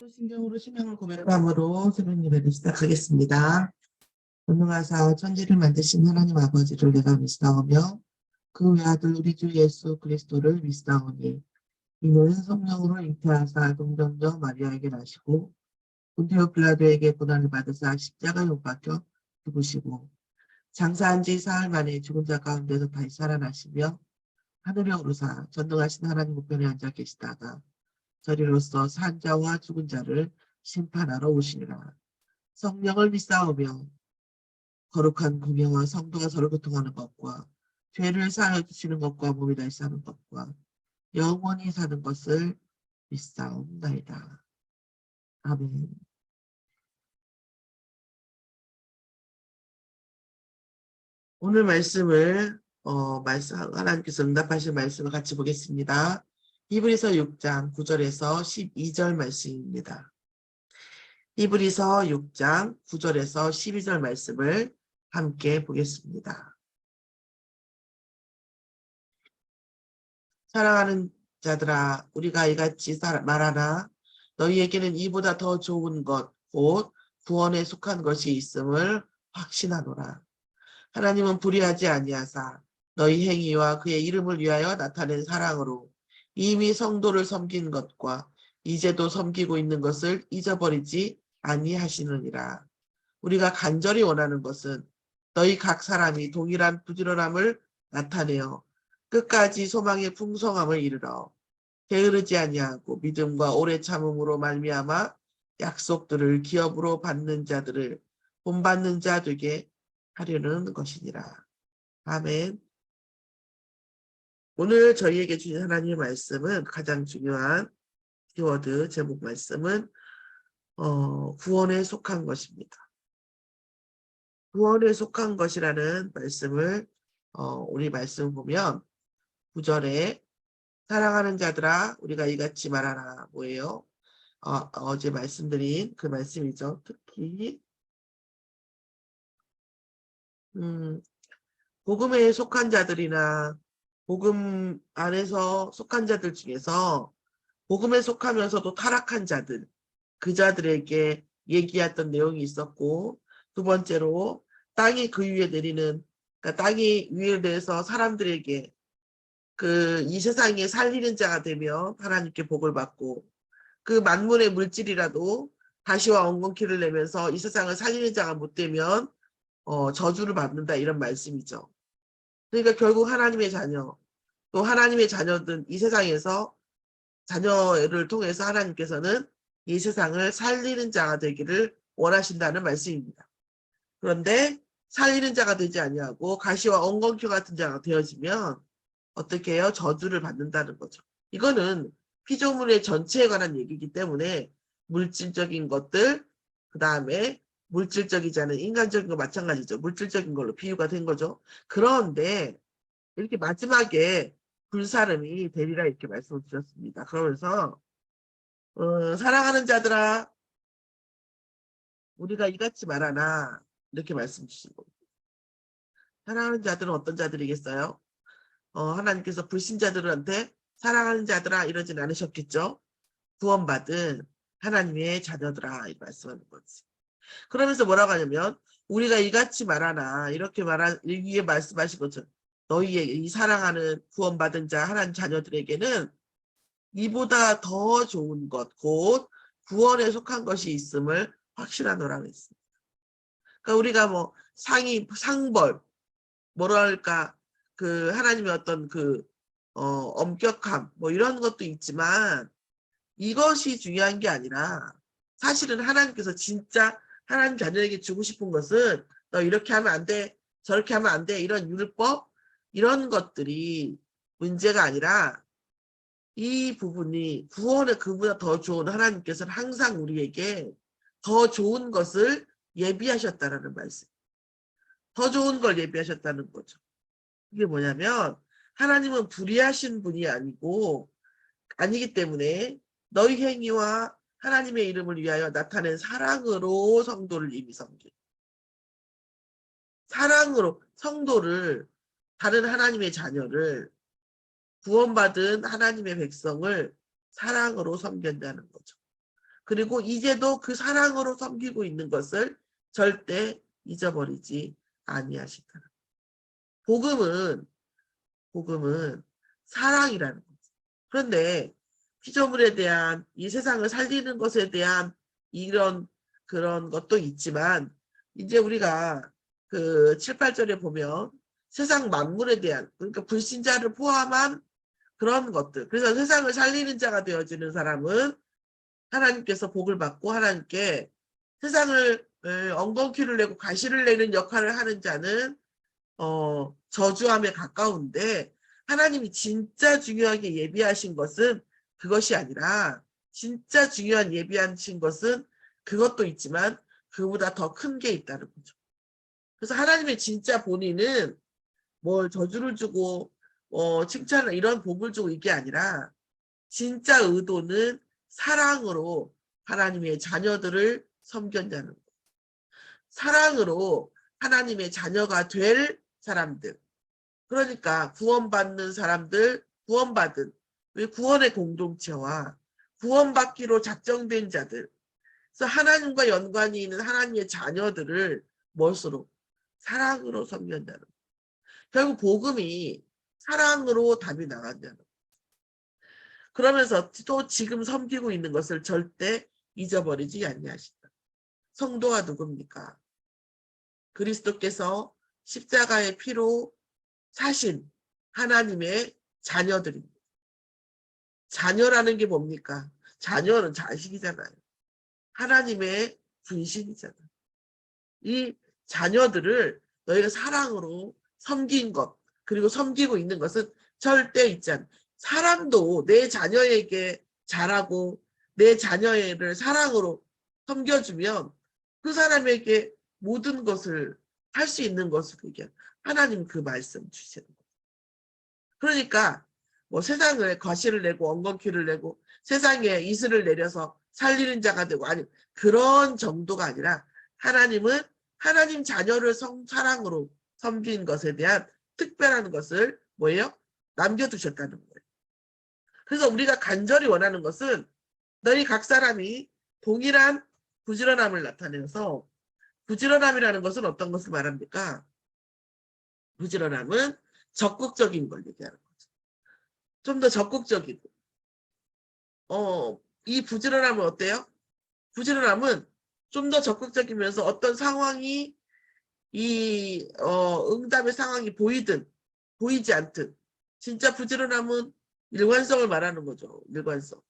신경으로 신앙을 고백함으로 새로운 예배를 시작하겠습니다. 전능하사 천지를 만드신 하나님 아버지를 내가 믿사오며 그 외아들 우리 주 예수 그리스도를 믿사오니 이는 성령으로 잉태하사 동정녀 마리아에게 나시고 본디오 빌라도에게 고난을 받으사 십자가에 못 박혀 죽으시고 장사한 지 사흘 만에 죽은 자 가운데서 다시 살아나시며 하늘에 오르사 전능하신 하나님 우편에 앉아 계시다가 저리로서 산 자와 죽은 자를 심판하러 오시리라. 성령을 믿사오며 거룩한 공예와 성도가 서로 교통하는 것과 죄를 사하여 주시는 것과 몸이 다시 사는 것과 영원히 사는 것을 믿사옵나이다. 아멘. 오늘 말씀을 하나님께서 응답하실 말씀을 같이 보겠습니다. 히브리서 6장 9절에서 12절 말씀입니다. 히브리서 6장 9절에서 12절 말씀을 함께 보겠습니다. 사랑하는 자들아 우리가 이같이 말하나 너희에게는 이보다 더 좋은 것 곧 구원에 속한 것이 있음을 확신하노라. 하나님은 불의하지 아니하사 너희 행위와 그의 이름을 위하여 나타낸 사랑으로 이미 성도를 섬긴 것과 이제도 섬기고 있는 것을 잊어버리지 아니하시느니라. 우리가 간절히 원하는 것은 너희 각 사람이 동일한 부지런함을 나타내어 끝까지 소망의 풍성함을 이르러 게으르지 아니하고 믿음과 오래 참음으로 말미암아 약속들을 기업으로 받는 자들을 본받는 자 되게 하려는 것이니라. 아멘. 오늘 저희에게 주신 하나님의 말씀은 가장 중요한 키워드 제목 말씀은 구원에 속한 것입니다. 구원에 속한 것이라는 말씀을 우리 말씀 보면 9절에 사랑하는 자들아 우리가 이같이 말하라 뭐예요? 어제 말씀드린 그 말씀이죠. 특히 복음에 속한 자들이나 복음 안에서 속한 자들 중에서 복음에 속하면서도 타락한 자들 그 자들에게 얘기했던 내용이 있었고 두 번째로 땅이 그 위에 내리는 그러니까 땅이 위에 내려서 사람들에게 이 세상에 살리는 자가 되면 하나님께 복을 받고 그 만문의 물질이라도 다시와 엉겅퀴를 내면서 이 세상을 살리는 자가 못 되면 저주를 받는다 이런 말씀이죠. 그러니까 결국 하나님의 자녀 또 하나님의 자녀든 이 세상에서 자녀를 통해서 하나님께서는 이 세상을 살리는 자가 되기를 원하신다는 말씀입니다. 그런데 살리는 자가 되지 아니하고 가시와 엉겅퀴 같은 자가 되어지면 어떻게 해요? 저주를 받는다는 거죠. 이거는 피조물의 전체에 관한 얘기이기 때문에 물질적인 것들 그 다음에 물질적이지 않은 인간적인 거 마찬가지죠. 물질적인 걸로 비유가 된 거죠. 그런데 이렇게 마지막에 불사름이 되리라 이렇게 말씀을 주셨습니다. 그러면서 사랑하는 자들아 우리가 이같이 말하나 이렇게 말씀 주신 겁니다. 사랑하는 자들은 어떤 자들이겠어요? 하나님께서 불신자들한테 사랑하는 자들아 이러진 않으셨겠죠? 구원받은 하나님의 자녀들아 이 말씀하는 거지. 그러면서 뭐라고 하냐면 우리가 이같이 말하나 이렇게 위에 말씀하신 것처럼 너희의 이 사랑하는 구원받은 자 하나님 자녀들에게는 이보다 더 좋은 것 곧 구원에 속한 것이 있음을 확실하노라고 했습니다. 그러니까 우리가 뭐 상벌 뭐랄까 하나님의 어떤 엄격함 뭐 이런 것도 있지만 이것이 중요한 게 아니라 사실은 하나님께서 진짜 하나님 자녀에게 주고 싶은 것은 너 이렇게 하면 안 돼, 저렇게 하면 안 돼 이런 율법 이런 것들이 문제가 아니라 이 부분이 구원의 그보다 더 좋은 하나님께서는 항상 우리에게 더 좋은 것을 예비하셨다는 말씀. 더 좋은 걸 예비하셨다는 거죠. 이게 뭐냐면 하나님은 불의하신 분이 아니기 때문에 너희 행위와 하나님의 이름을 위하여 나타낸 사랑으로 성도를 이미 섬긴. 사랑으로 성도를 다른 하나님의 자녀를 구원받은 하나님의 백성을 사랑으로 섬긴다는 거죠. 그리고 이제도 그 사랑으로 섬기고 있는 것을 절대 잊어버리지 아니하시더라. 복음은 사랑이라는 거죠. 그런데 피조물에 대한 이 세상을 살리는 것에 대한 이런 그런 것도 있지만 이제 우리가 그 7, 8절에 보면 세상 만물에 대한 그러니까 불신자를 포함한 그런 것들. 그래서 세상을 살리는 자가 되어지는 사람은 하나님께서 복을 받고 하나님께 세상을 엉겅퀴를 내고 가시를 내는 역할을 하는 자는 저주함에 가까운데 하나님이 진짜 중요하게 예비하신 것은 그것이 아니라 진짜 중요한 예비하신 것은 그것도 있지만 그보다 더 큰 게 있다는 거죠. 그래서 하나님의 진짜 본인은 뭘 저주를 주고 칭찬을 이런 복을 주고 이게 아니라 진짜 의도는 사랑으로 하나님의 자녀들을 섬긴다는 거예요. 사랑으로 하나님의 자녀가 될 사람들. 그러니까 구원받는 사람들, 구원받은 구원의 공동체와 구원받기로 작정된 자들. 그래서 하나님과 연관이 있는 하나님의 자녀들을 무엇으로? 사랑으로 섬긴다는 거예요. 결국 복음이 사랑으로 답이 나간다는 거예요. 그러면서 또 지금 섬기고 있는 것을 절대 잊어버리지 아니하신다. 성도가 누굽니까? 그리스도께서 십자가의 피로 사신 하나님의 자녀들입니다. 자녀라는 게 뭡니까? 자녀는 자식이잖아요. 하나님의 분신이잖아요. 이 자녀들을 너희가 사랑으로 섬긴 것, 그리고 섬기고 있는 것은 절대 있지 않아요. 사람도 내 자녀에게 잘하고 내 자녀를 사랑으로 섬겨주면 그 사람에게 모든 것을 할 수 있는 것을 그게 하나님 그 말씀 주시는 거예요. 그러니까 뭐 세상을 거실을 내고 엉겅퀴를 내고 세상에 이슬을 내려서 살리는 자가 되고 아니 그런 정도가 아니라 하나님은 하나님 자녀를 사랑으로 섬긴 것에 대한 특별한 것을 뭐예요? 남겨두셨다는 거예요. 그래서 우리가 간절히 원하는 것은 너희 각 사람이 동일한 부지런함을 나타내서 부지런함이라는 것은 어떤 것을 말합니까? 부지런함은 적극적인 걸 얘기하는 거죠. 좀 더 적극적이고 이 부지런함은 어때요? 부지런함은 좀 더 적극적이면서 어떤 상황이 이 응답의 상황이 보이든 보이지 않든 진짜 부지런함은 일관성을 말하는 거죠. 일관성.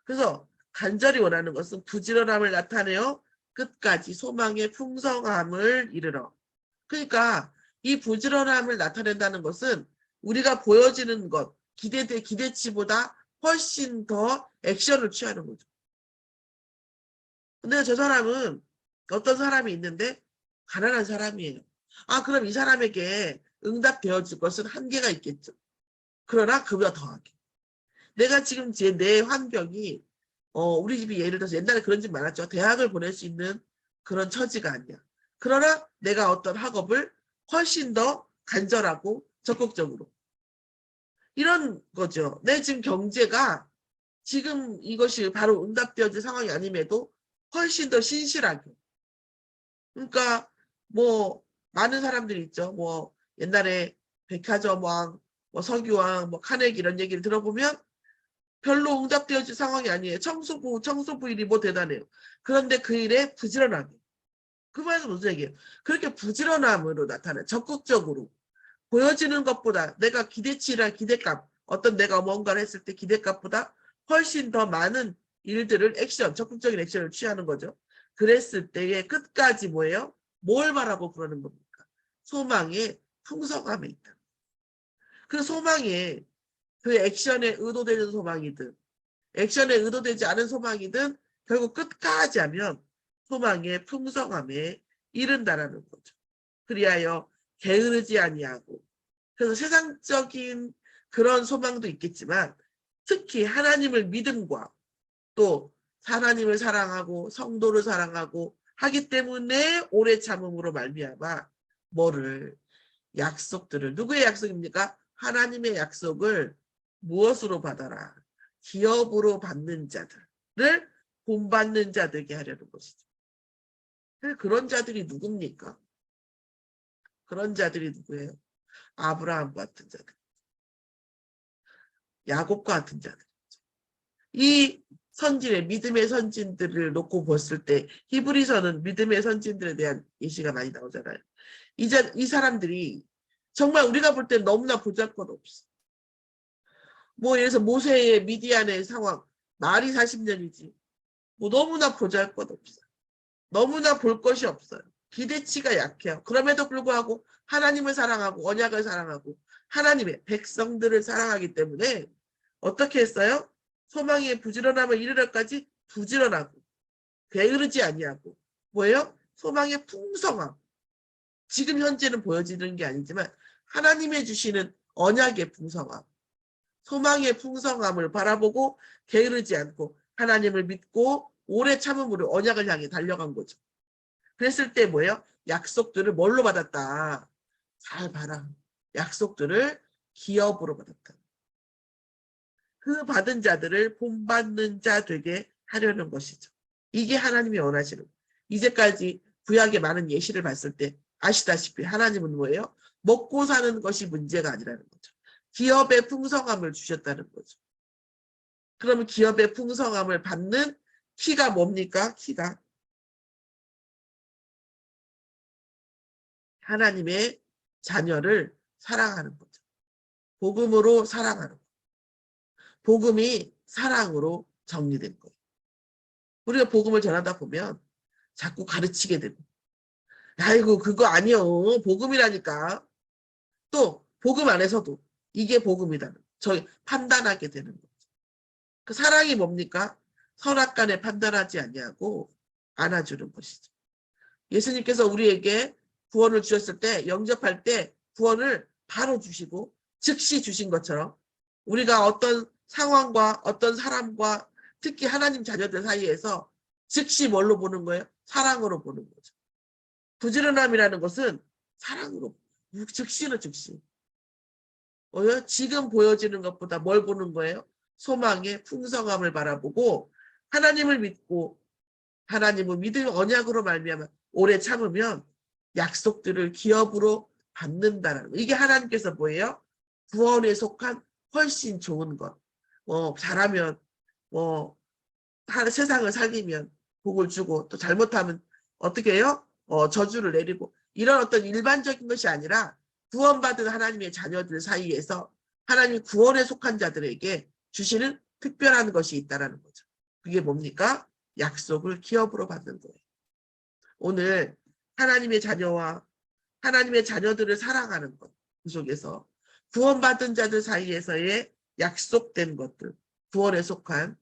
그래서 간절히 원하는 것은 부지런함을 나타내어 끝까지 소망의 풍성함을 이르러. 그러니까 이 부지런함을 나타낸다는 것은 우리가 보여지는 것, 기대치보다 훨씬 더 액션을 취하는 거죠. 근데 저 사람은 어떤 사람이 있는데 가난한 사람이에요. 아, 그럼 이 사람에게 응답되어질 것은 한계가 있겠죠. 그러나 그보다 더하게. 내가 지금 내 환경이 우리 집이 예를 들어서 옛날에 그런 집 많았죠. 대학을 보낼 수 있는 그런 처지가 아니야. 그러나 내가 어떤 학업을 훨씬 더 간절하고 적극적으로. 이런 거죠. 내 지금 경제가 지금 이것이 바로 응답되어질 상황이 아님에도 훨씬 더 신실하게. 그러니까 뭐 많은 사람들이 있죠. 뭐 옛날에 백화점왕, 뭐 석유왕, 뭐 카네기 이런 얘기를 들어보면 별로 응답되어질 상황이 아니에요. 청소부 일이 뭐 대단해요. 그런데 그 일에 부지런하게. 그 말은 무슨 얘기예요? 그렇게 부지런함으로 나타나요. 적극적으로. 보여지는 것보다 내가 기대치나 기대값, 어떤 내가 뭔가를 했을 때 기대값보다 훨씬 더 많은 일들을 적극적인 액션을 취하는 거죠. 그랬을 때에 끝까지 뭐예요? 뭘 바라고 그러는 겁니까? 소망의 풍성함에 있다. 그 소망에 그 액션에 의도되는 소망이든 액션에 의도되지 않은 소망이든 결국 끝까지 하면 소망의 풍성함에 이른다라는 거죠. 그리하여 게으르지 아니하고 그래서 세상적인 그런 소망도 있겠지만 특히 하나님을 믿음과 또 하나님을 사랑하고 성도를 사랑하고 하기 때문에 오래 참음으로 말미암아 뭐를 약속들을 누구의 약속입니까? 하나님의 약속을 무엇으로 받아라? 기업으로 받는 자들을 본받는 자 되게 하려는 것이죠. 그런 자들이 누굽니까? 그런 자들이 누구예요? 아브라함 같은 자들, 야곱과 같은 자들. 이 선진의 믿음의 선진들을 놓고 봤을 때 히브리서는 믿음의 선진들에 대한 예시가 많이 나오잖아요. 이 사람들이 정말 우리가 볼 때 너무나 보잘것없어. 뭐 예를 들어서 모세의 미디안의 상황, 말이 40년이지. 뭐 너무나 보잘것없어. 너무나 볼 것이 없어요. 기대치가 약해요. 그럼에도 불구하고 하나님을 사랑하고 언약을 사랑하고 하나님의 백성들을 사랑하기 때문에 어떻게 했어요? 소망의 부지런함을 이르러까지 부지런하고 게으르지 아니하고 뭐예요? 소망의 풍성함. 지금 현재는 보여지는 게 아니지만 하나님의 주시는 언약의 풍성함, 소망의 풍성함을 바라보고 게으르지 않고 하나님을 믿고 오래 참음으로 언약을 향해 달려간 거죠. 그랬을 때 뭐예요? 약속들을 뭘로 받았다? 잘 봐라. 약속들을 기업으로 받았다. 그 받은 자들을 본받는 자 되게 하려는 것이죠. 이게 하나님이 원하시는. 이제까지 구약의 많은 예시를 봤을 때 아시다시피 하나님은 뭐예요? 먹고 사는 것이 문제가 아니라는 거죠. 기업의 풍성함을 주셨다는 거죠. 그러면 기업의 풍성함을 받는 키가 뭡니까? 키가 하나님의 자녀를 사랑하는 거죠. 복음으로 사랑하는 거죠. 복음이 사랑으로 정리된 거예요. 우리가 복음을 전하다 보면 자꾸 가르치게 되고 아이고 그거 아니요. 복음이라니까. 또 복음 안에서도 이게 복음이다. 저희 판단하게 되는 거죠. 그 사랑이 뭡니까? 선악간에 판단하지 아니하고 안아주는 것이죠. 예수님께서 우리에게 구원을 주셨을 때 영접할 때 구원을 바로 주시고 즉시 주신 것처럼 우리가 어떤 상황과 어떤 사람과 특히 하나님 자녀들 사이에서 즉시 뭘로 보는 거예요? 사랑으로 보는 거죠. 부지런함이라는 것은 사랑으로 즉시는 즉시. 지금 보여지는 것보다 뭘 보는 거예요? 소망의 풍성함을 바라보고 하나님을 믿고 하나님은 믿음 언약으로 말미암아 오래 참으면 약속들을 기업으로 받는다는 거. 이게 하나님께서 뭐예요? 구원에 속한 훨씬 좋은 것. 잘하면 세상을 살리면 복을 주고 또 잘못하면 어떻게 해요? 저주를 내리고 이런 어떤 일반적인 것이 아니라 구원받은 하나님의 자녀들 사이에서 하나님 구원에 속한 자들에게 주시는 특별한 것이 있다는 거죠. 그게 뭡니까? 약속을 기업으로 받는 거예요. 오늘 하나님의 자녀와 하나님의 자녀들을 사랑하는 것, 그 속에서 구원받은 자들 사이에서의 약속된 것들, 구원에 속한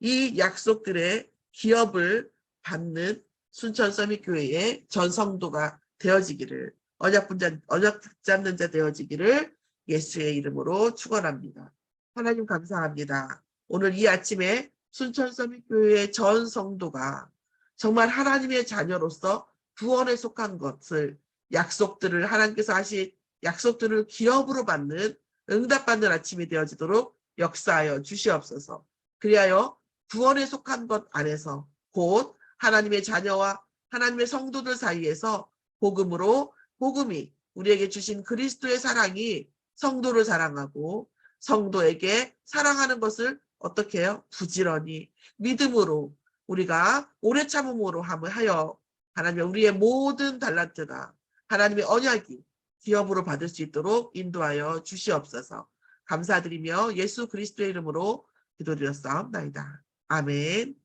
이 약속들의 기업을 받는 순천 서밋교회의 전 성도가 되어지기를 언약 붙잡는 자 되어지기를 예수의 이름으로 축원합니다. 하나님 감사합니다. 오늘 이 아침에 순천 서밋교회의 전 성도가 정말 하나님의 자녀로서 구원에 속한 것을 약속들을 하나님께서 하신 약속들을 기업으로 받는 응답받는 아침이 되어지도록 역사하여 주시옵소서. 그리하여 구원에 속한 것 안에서 곧 하나님의 자녀와 하나님의 성도들 사이에서 복음이 우리에게 주신 그리스도의 사랑이 성도를 사랑하고 성도에게 사랑하는 것을 어떻게 해요? 부지런히 믿음으로 우리가 오래 참음으로 하여 하나님의 우리의 모든 달란트가 하나님의 언약이 기업으로 받을 수 있도록 인도하여 주시옵소서. 감사드리며 예수 그리스도의 이름으로 기도드렸사옵나이다. 아멘.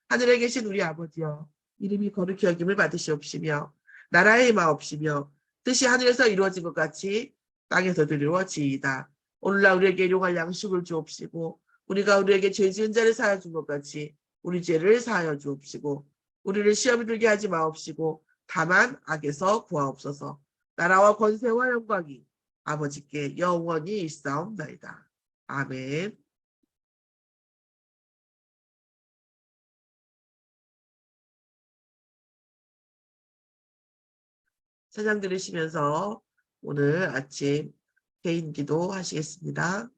하늘에 계신 우리 아버지여, 이름이 거룩히 여김을 받으시옵시며 나라의 마옵시며 뜻이 하늘에서 이루어진 것 같이 땅에서도 이루어지이다. 오늘날 우리에게 일용할 양식을 주옵시고 우리가 우리에게 죄 지은 자를 사하여 준 것 같이 우리 죄를 사하여 주옵시고 우리를 시험에 들게 하지 마옵시고 다만 악에서 구하옵소서. 나라와 권세와 영광이 아버지께 영원히 있사옵나이다. 아멘. 찬양 들으시면서 오늘 아침 개인 기도 하시겠습니다.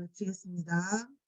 마치겠습니다.